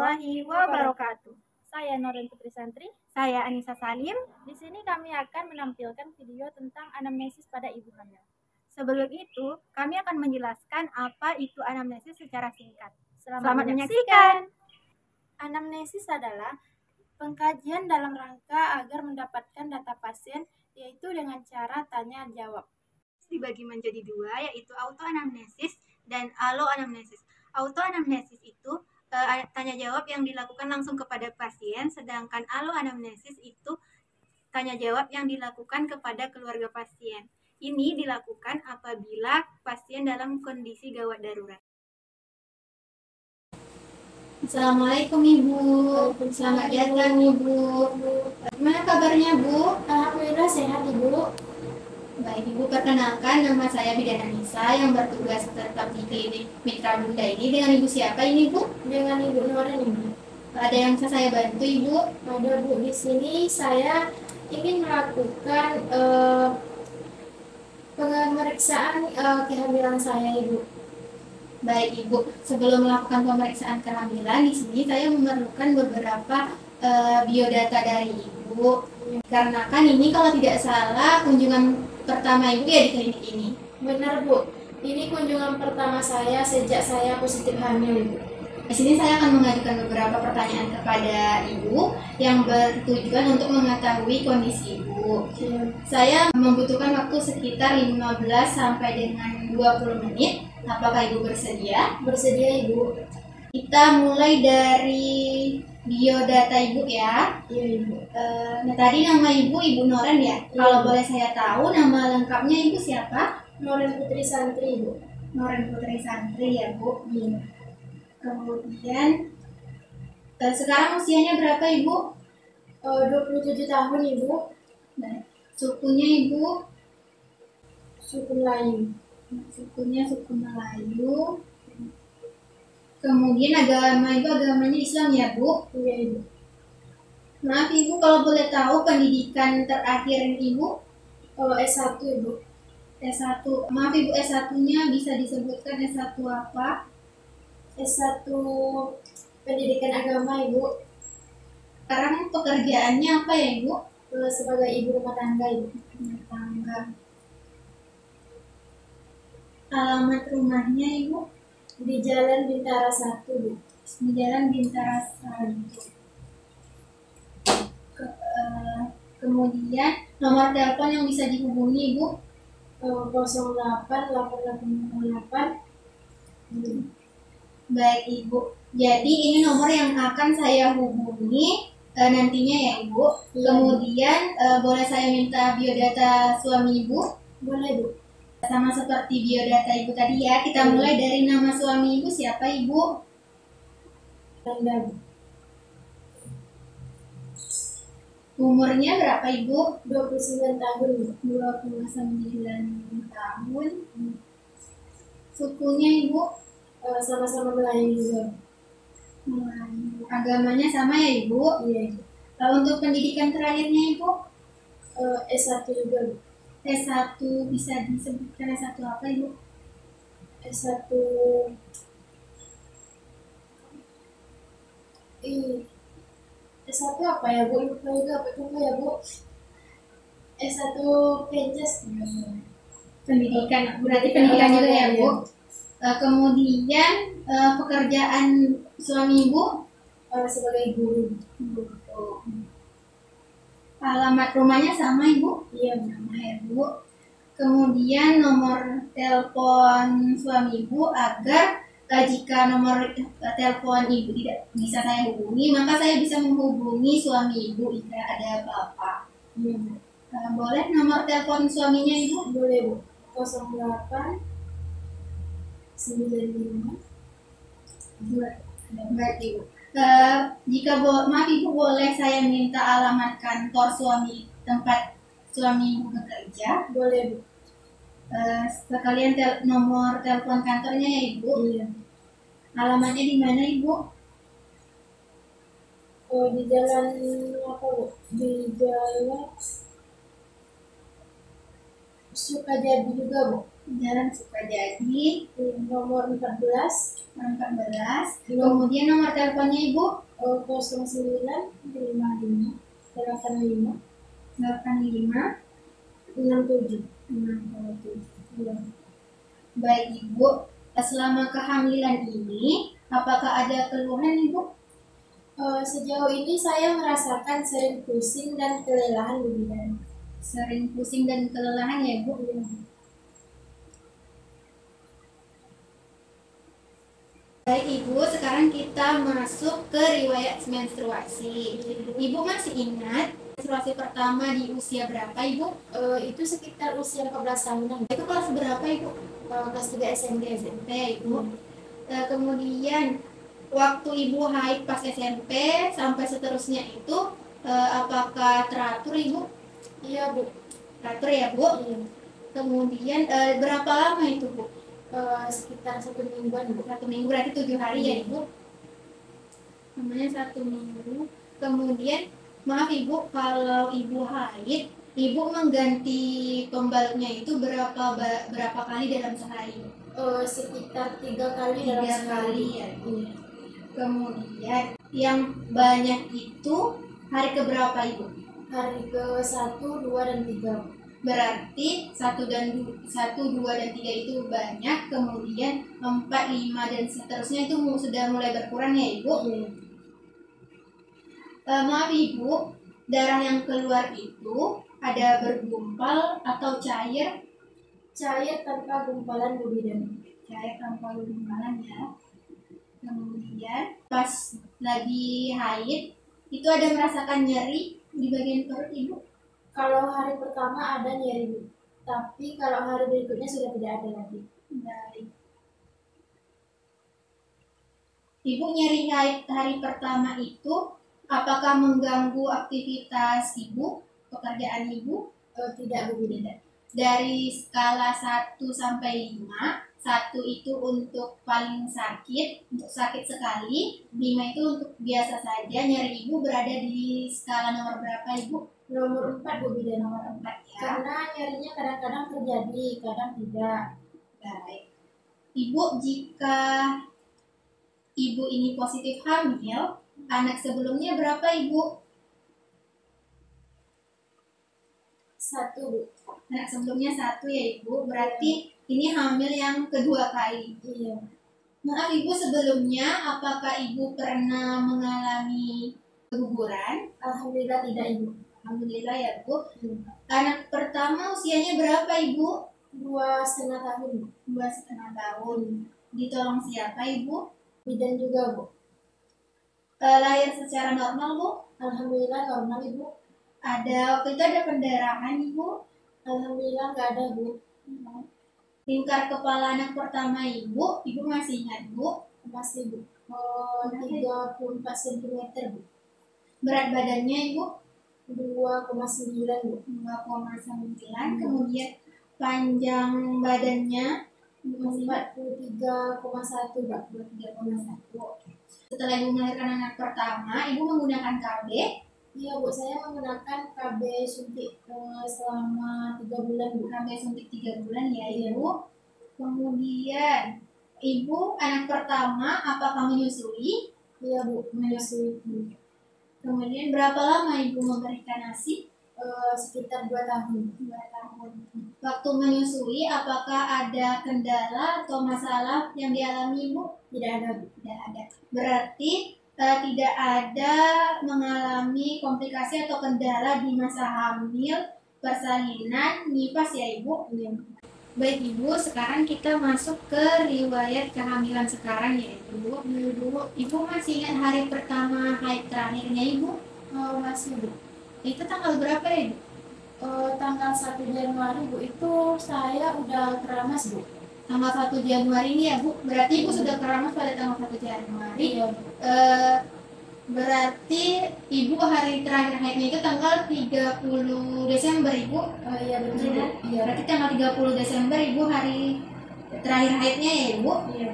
warahmatullahi wabarakatuh. Saya Noren Putri Santri. Saya Anissa Salim. Di sini kami akan menampilkan video tentang anamnesis pada ibu hamil. Sebelum itu, kami akan menjelaskan apa itu anamnesis secara singkat. Selamat menyaksikan. Anamnesis adalah pengkajian dalam rangka agar mendapatkan data pasien, yaitu dengan cara tanya jawab. Dibagi menjadi dua, yaitu autoanamnesis dan aloanamnesis. Autoanamnesis itu tanya jawab yang dilakukan langsung kepada pasien, sedangkan aloanamnesis itu tanya jawab yang dilakukan kepada keluarga pasien. Ini dilakukan apabila pasien dalam kondisi gawat darurat. Assalamualaikum Ibu. Selamat datang Ibu. Gimana kabarnya Bu? Alhamdulillah sehat Ibu. Baik Ibu, perkenalkan nama saya Bidan Anissa yang bertugas tetap di klinik Mitra Bunda ini. Dengan Ibu siapa ini Bu? Dengan Ibu Noren Ibu. Ada yang bisa saya bantu Ibu? Ada Bu, di sini saya ingin melakukan pemeriksaan kehamilan saya Ibu. Baik Ibu, sebelum melakukan pemeriksaan kehamilan di sini saya memerlukan beberapa biodata dari Ibu. Karena kan ini kalau tidak salah kunjungan pertama Ibu ya di klinik ini. Benar Bu, ini kunjungan pertama saya sejak saya positif hamil Ibu. Di sini saya akan mengajukan beberapa pertanyaan kepada Ibu yang bertujuan untuk mengetahui kondisi Ibu. Saya membutuhkan waktu sekitar 15 sampai dengan 20 menit. Apakah Ibu bersedia? Bersedia Ibu. Kita mulai dari biodata Ibu ya. Iya Ibu. Nah tadi nama Ibu Noren ya. Kalau boleh saya tahu nama lengkapnya Ibu siapa? Noren Putri Santri Ibu. Noren Putri Santri ya Bu. Iya. Kemudian sekarang usianya berapa Ibu? 27 tahun Ibu. Nah, sukunya Ibu? Suku Melayu. Sukunya suku Melayu. Kemudian agama Ibu agamanya Islam ya Bu? Iya Ibu. Maaf Ibu, kalau boleh tahu pendidikan terakhir Ibu? S1 Ibu. S1. Maaf Ibu, S1-nya bisa disebutkan S1 apa? S1 pendidikan agama Ibu. Sekarang pekerjaannya apa ya Ibu? Sebagai ibu rumah tangga Ibu. Rumah tangga. Alamat rumahnya Ibu? Di Jalan Bintara 1 Bu. Di Jalan Bintara 1. Kemudian nomor telepon yang bisa dihubungi Ibu? 08 8808. Baik Ibu. Jadi ini nomor yang akan saya hubungi nantinya ya Ibu. Iya. Kemudian boleh saya minta biodata suami Ibu? Boleh Bu. Sama seperti biodata Ibu tadi ya. Kita mulai dari nama suami Ibu siapa Ibu? Randa Bu. Umurnya berapa Ibu? 29 tahun Bu. 29 tahun. Sukunya Ibu? Sama-sama Melayu juga. Melayu. Agamanya sama ya Ibu? Iya Ibu. Untuk pendidikan terakhirnya Ibu? S1 juga Bu. S1 bisa disebutkan S1 apa Ibu? S1 S1 apa ya Bu? Lupa juga apa itu ya Bu? S1 Penjas. Pendidikan, berarti pendidikan juga ya Bu? Kemudian pekerjaan suami Ibu? Sebagai guru. Alamat rumahnya sama Ibu? Iya Bu. Sama ya Bu. Kemudian nomor telepon suami Ibu agar jika nomor telepon Ibu tidak bisa saya hubungi, maka saya bisa menghubungi suami Ibu jika ada apa-apa. Iya Bu. Boleh nomor telepon suaminya Ibu? Boleh Bu. 08 95. Baik Ibu. Jika maaf Ibu, boleh saya minta alamat kantor tempat suami Ibu bekerja? Boleh Bu. Sekalian nomor telepon kantornya ya Ibu? Iya. Alamatnya di mana Ibu? Di jalan apa Bu? Di jalan Sukajadi juga Bu. Jalan Sukajadi. Nomor 14. 14. Kemudian nomor teleponnya Ibu? 09 55 85 85 67. 67. Baik Ibu, selama kehamilan ini apakah ada keluhan Ibu? Sejauh ini saya merasakan sering pusing dan kelelahan Bu Bidan. Sering pusing dan kelelahan ya Ibu? Baik Ibu, sekarang kita masuk ke riwayat menstruasi. Ibu masih ingat menstruasi pertama di usia berapa Ibu? Itu sekitar usia 14 tahunan. Itu kelas berapa Ibu? Kelas 3 SMP. SMP Ibu. Kemudian waktu Ibu haid pas SMP sampai seterusnya itu apakah teratur Ibu? Iya Bu. Teratur ya Bu? Iya. Kemudian berapa lama itu Bu? Sekitar 1 mingguan Bu. 1 minggu berarti 7 hari ya Ibu? Namanya 1 minggu. Kemudian maaf Ibu, kalau Ibu haid, Ibu mengganti pembalutnya itu berapa kali dalam sehari? Sekitar 3 kali dalam 3 sehari. kali ya. Kemudian yang banyak itu hari keberapa Ibu? Hari ke 1, 2, dan 3. Berarti 1, 2, dan 3 itu banyak, kemudian 4, 5, dan seterusnya itu sudah mulai berkurang ya Ibu? Iya. Maaf Ibu, darah yang keluar itu ada bergumpal atau cair? Cair tanpa gumpalan Bu Bidan. Cair tanpa gumpalan ya. Kemudian pas lagi haid itu ada merasakan nyeri di bagian perut Ibu? Kalau hari pertama ada nyeri Bu, tapi kalau hari berikutnya sudah tidak ada lagi. Baik. Ibu nyeri haid hari pertama itu apakah mengganggu aktivitas Ibu, pekerjaan Ibu? Tidak Bu Bidan. Dari skala 1 sampai 5, 1 itu untuk paling sakit, untuk sakit sekali, 5 itu untuk biasa saja. Nyeri Ibu berada di skala nomor berapa Ibu? Nomor 4 Bu Bidan. Nomor 4 ya. Karena nyerinya kadang-kadang terjadi, kadang tidak. Baik. Ibu, jika Ibu ini positif hamil, anak sebelumnya berapa Ibu? 1 Bu. Anak sebelumnya 1 ya Ibu, berarti ini hamil yang kedua kali. Iya. Maaf Ibu, sebelumnya apakah Ibu pernah mengalami keguguran? Alhamdulillah tidak Ibu. Alhamdulillah ya Bu. Anak pertama usianya berapa Ibu? 2,5 tahun Bu. 2,5 tahun. Ditolong siapa Ibu? Bidan juga Bu. Lahir secara normal Bu? Alhamdulillah normal Ibu. Waktu itu ada pendarahan Ibu? Alhamdulillah nggak ada Bu. Lingkar kepala anak pertama Ibu masih ingat Bu? Masih Bu. 34 cm Bu. Berat badannya Ibu? 2,9 Bu. 2,9. Kemudian panjang badannya 43,1 Pak. 23,1. Setelah Ibu melahirkan anak pertama, Ibu menggunakan KB? Iya Bu, saya menggunakan KB suntik selama 3 bulan Bu. KB suntik 3 bulan ya Ibu. Kemudian Ibu anak pertama apakah menyusui? Iya Bu, menyusui. Kemudian berapa lama Ibu memberikan ASI? Sekitar 2 tahun. 2 tahun. Waktu menyusui apakah ada kendala atau masalah yang dialami Ibu? Tidak ada Bu. Tidak ada. Berarti tidak ada mengalami komplikasi atau kendala di masa hamil, persalinan, nifas ya Ibu? Iya. Baik Ibu, sekarang kita masuk ke riwayat kehamilan sekarang ya Ibu. Ibu masih ingat hari pertama haid terakhirnya Ibu? Masih Bu. Itu tanggal berapa ya Ibu? Tanggal 1 Januari Bu, itu saya udah keramas Bu. Tanggal 1 Januari ini ya Bu? Berarti Ibu sudah keramas pada tanggal 1 Januari. Iya. Berarti Ibu hari terakhir haidnya itu tanggal 30 Desember Ibu? Iya betul Bu. Iya. Berarti tanggal 30 Desember Ibu hari terakhir haidnya ya Ibu? Iya.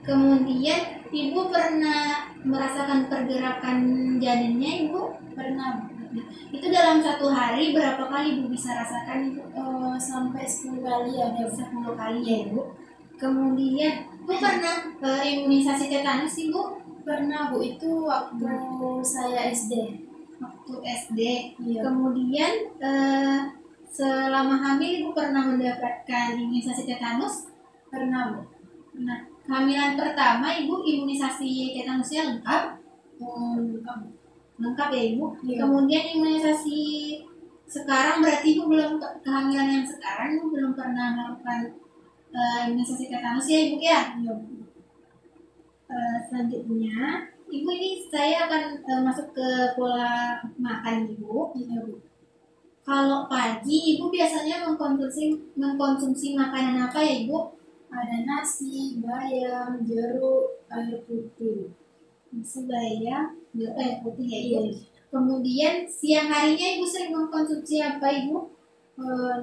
Kemudian Ibu pernah merasakan pergerakan janinnya Ibu? Pernah Bu. Itu dalam 1 hari berapa kali Ibu bisa rasakan Ibu? Sampai 10 kali ada Bu. 10 kali ya Ibu. Kemudian Bu pernah imunisasi tetanus sih Bu? Pernah Bu, itu waktu saya SD. Waktu SD. Iya. Kemudian selama hamil Ibu pernah mendapatkan imunisasi tetanus? Pernah Bu. Nah, kehamilan pertama Ibu imunisasi tetanusnya lengkap? Lengkap. Lengkap ya Ibu? Iya. Kemudian imunisasi sekarang berarti Ibu belum, kehamilan yang sekarang Ibu belum pernah melakukan imunisasi tetanus ya Ibu ya? Iya. Selanjutnya Ibu, ini saya akan masuk ke pola makan Ibu. Iya Bu. Kalau pagi Ibu biasanya mengkonsumsi makanan apa ya Ibu? Ada nasi, bayam, jeruk, air putih. Nasi bayam, jeruk, air putih ya Ibu. Iya. Kemudian siang harinya Ibu sering mengkonsumsi apa Ibu?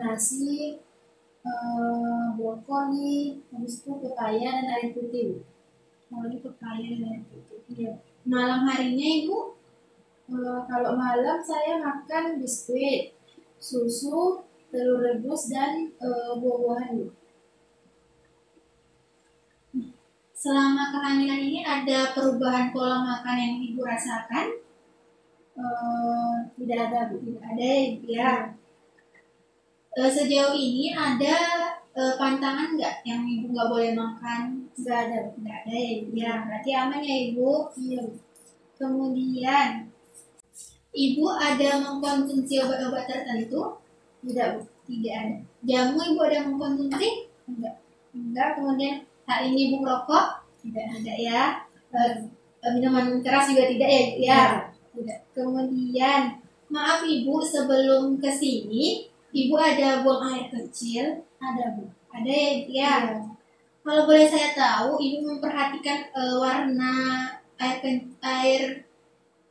Nasi, brokoli, habis itu pepaya dan air putih Bu. Kalau pepaya dan air putih. Iya. Malam harinya Ibu? Kalau malam saya makan biskuit, susu, telur rebus dan buah-buahan Bu. Selama kehamilan ini ada perubahan pola makan yang Ibu rasakan? Tidak ada Bu. Tidak ada ya. Sejauh ini ada pantangan nggak yang Ibu nggak boleh makan? Tidak ada. Nggak ada ya Ibu ya. Berarti aman ya Ibu. Iya Bu. Kemudian Ibu ada mengkonsumsi obat-obat tertentu? Tidak Bu. Tidak ada. Jamu Ibu ada mengkonsumsi? Enggak. Enggak. Kemudian hal ini Ibu merokok? Tidak. Tidak ya. Minuman keras juga tidak ya Ibu ya? Tidak. Kemudian maaf Ibu, sebelum ke sini Ibu ada buang air kecil? Ada Bu. Ada ya Ibu ya? Iya. Kalau boleh saya tahu, Ibu memperhatikan warna air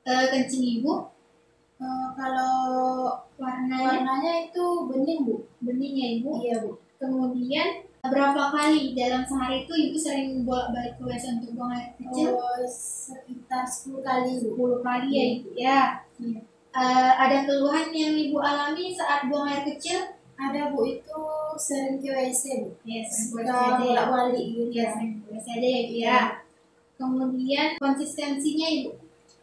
kencing Ibu? Kalau warnanya itu bening Bu. Bening ya Ibu? Iya Bu. Kemudian berapa kali dalam sehari itu Ibu sering bolak-balik ke WC untuk buang air kecil? Sekitar 10 kali Bu. 10 kali ya Ibu ya? Iya. Ada keluhan yang Ibu alami saat buang air kecil? Ada Bu, itu sering ke WC Bu. Yes, Suka bolak-balik gitu. Ya, sering ke WC aja ya Ibu ya. Kemudian konsistensinya Ibu?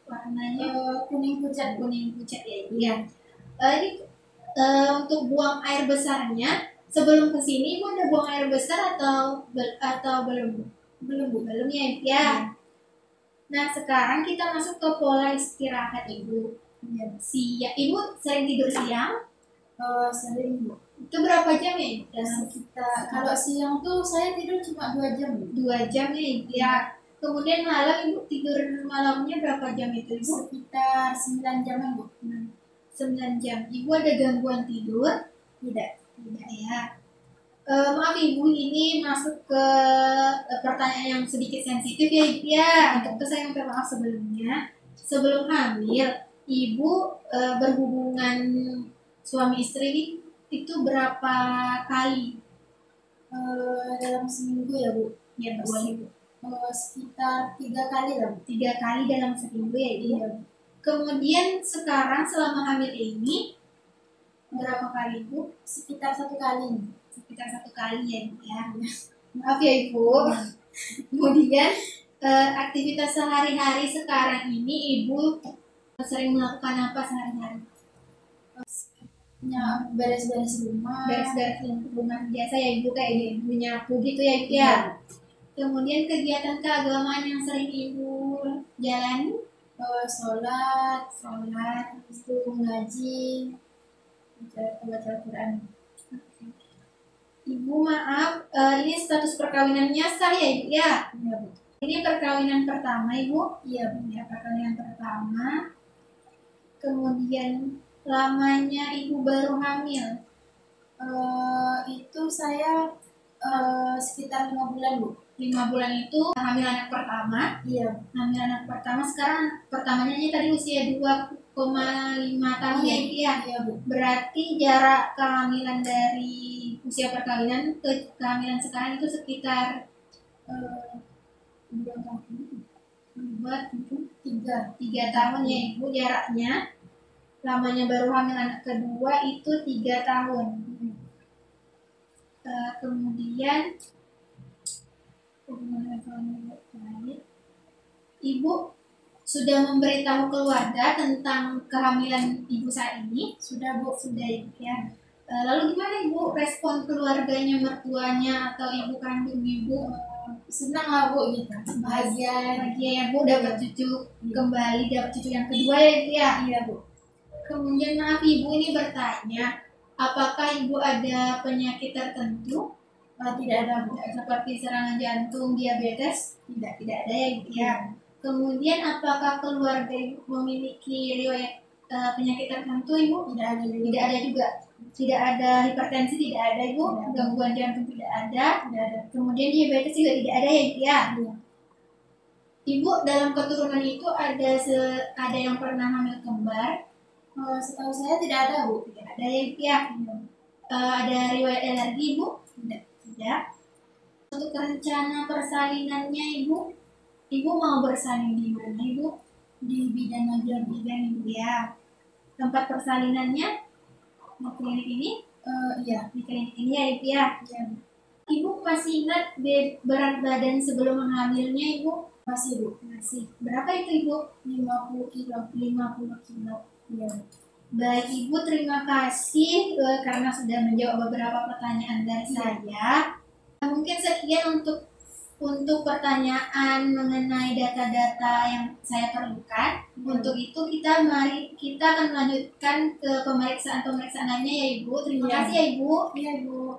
Warnanya Kuning pucat Bu. kuning pucat ya Ibu ya. Ini untuk buang air besarnya, sebelum ke sini Ibu udah buang air besar atau belum? Belum Bu, belum ya Ibu ya. Nah, sekarang kita masuk ke pola istirahat Ibu. Iya. Ibu sering tidur siang? Sering Bu. Itu berapa jam ya Ibu? Kalau siang tuh saya tidur cuma 2 jam Bu. 2 jam ya Ibu ya. Kemudian malam Ibu tidur malamnya berapa jam itu Ibu? Sekitar 9 jam Bu. 9 jam. Ibu ada gangguan tidur? Tidak. Tidak ya. Maaf Ibu, ini masuk ke pertanyaan yang sedikit sensitif ya Ibu ya. Untuk itu saya minta maaf sebelumnya. Sebelum hamil, Ibu berhubungan suami istri itu berapa kali? Dalam seminggu ya Bu. Ya boleh Bu. Sekitar 3 kali lah Bu. 3 kali dalam seminggu ya Ibu. Iya. Kemudian sekarang selama hamil ini berapa kali Ibu? Sekitar 1 kali. Sekitar 1 kali ya Ibu ya. Maaf ya Ibu. Kemudian aktivitas sehari-hari sekarang ini Ibu sering melakukan apa sehari-hari? Beres-beres rumah. Beres-beres rumah biasa ya Ibu, kayak menyapu gitu ya Ibu ya. Kemudian kegiatan keagamaan yang sering Ibu jalani? Sholat, itu ngaji, baca Quran. Ibu maaf, ini status perkawinannya sah ya Ibu ya? Iya Bu. Ini perkawinan pertama Ibu? Iya Bu. Ya, perkawinan pertama. Kemudian lamanya Ibu baru hamil? Itu saya sekitar 5 bulan Bu. 5 bulan itu hamil anak pertama? Iya. Hamil anak pertama, sekarang pertamanya ini tadi usia 2,5 tahun ya Ibu ya? Iya Bu. Berarti jarak kehamilan dari usia perkawinan ke kehamilan sekarang itu sekitar 2 tahun. 3 tahun ya Ibu jaraknya. Lamanya baru hamil anak kedua itu 3 tahun. Kemudian hubungan ekonomi baik. Ibu sudah memberitahu keluarga tentang kehamilan ibu saat ini? Sudah, Bu. Sudah, Ibu ya. Lalu gimana Ibu respon keluarganya, mertuanya atau ibu kandung Ibu? Senang lah, Bu, gitu. Bahagia. Bahagia ya Bu dapat cucu kembali, dapat cucu yang kedua ya Ibu ya? Iya, Bu. Kemudian maaf Ibu ini bertanya, apakah Ibu ada penyakit tertentu? Tidak ada, Bu. Seperti serangan jantung, diabetes? Tidak ada ya Ibu ya. Kemudian apakah keluarga Ibu memiliki riwayat penyakit tertentu Ibu? Tidak ada juga. Tidak ada juga. Tidak ada hipertensi, tidak ada Ibu. Tidak ada. Gangguan jantung tidak ada. Tidak ada. Kemudian diabetes juga tidak ada ya Ibu ya. Iya. Ibu dalam keturunan itu ada yang pernah hamil kembar? Setahu saya tidak ada, Bu. Tidak ada ya Ibu ya. Ada riwayat alergi Ibu? Tidak. Untuk rencana persalinannya Ibu mau bersalin di mana Ibu? Di bidan aja, Bu. Bidan Ibu ya. Tempat persalinannya di klinik ini? Iya. Di klinik ini ya Ibu ya. Iya, Bu. Ibu masih ingat berat badan sebelum hamilnya Ibu? Masih, Bu. Masih. Berapa itu Ibu? 50 kilo. 50 kilo. Iya. Baik Ibu, terima kasih karena sudah menjawab beberapa pertanyaan dari saya. Mungkin sekian untuk pertanyaan mengenai data-data yang saya perlukan. Untuk itu kita akan melanjutkan ke pemeriksaan lainnya ya Ibu. Terima kasih ya Ibu. Iya, Bu.